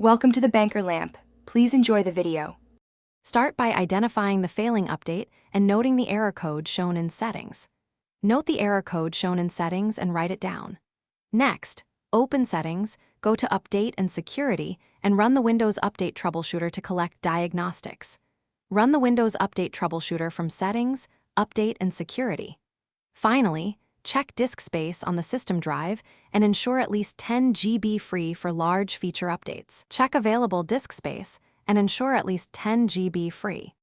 Welcome to the Banker Lamp. Please enjoy the video. Start by identifying the failing update and noting the error code shown in Settings. Note the error code shown in Settings and write it down. Next, open Settings, go to Update and Security, and run the Windows Update Troubleshooter to collect diagnostics. Run the Windows Update Troubleshooter from Settings, Update, and Security. Finally, check disk space on the system drive and ensure at least 10 GB free for large feature updates. Check available disk space and ensure at least 10 GB free.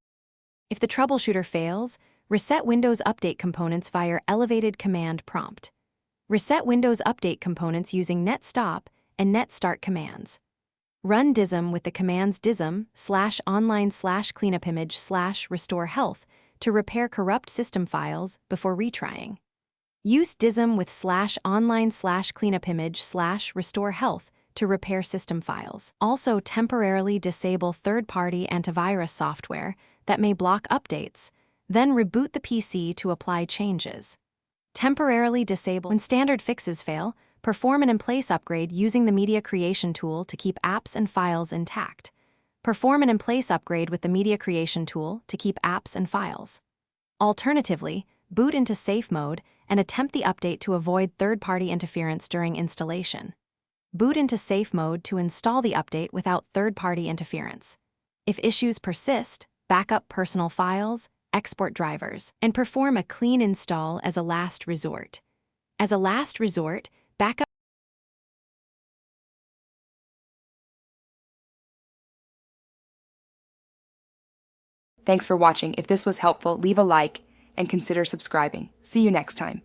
If the troubleshooter fails, reset Windows Update components via elevated command prompt. Reset Windows Update components using net stop and net start commands. Run DISM with the commands DISM/online/cleanupimage/restore health to repair corrupt system files before retrying. Use DISM with /online/cleanupimage/restore health to repair system files. Also, temporarily disable third-party antivirus software that may block updates, then reboot the PC to apply changes. Temporarily disable when standard fixes fail, perform an in-place upgrade using the Media Creation tool to keep apps and files intact. Perform an in-place upgrade with the Media Creation tool to keep apps and files. Alternatively, boot into safe mode and attempt the update to avoid third-party interference during installation. Boot into safe mode to install the update without third-party interference. If issues persist, backup personal files, export drivers, and perform a clean install as a last resort. As a last resort, backup. Thanks for watching. If this was helpful, leave a like and consider subscribing. See you next time.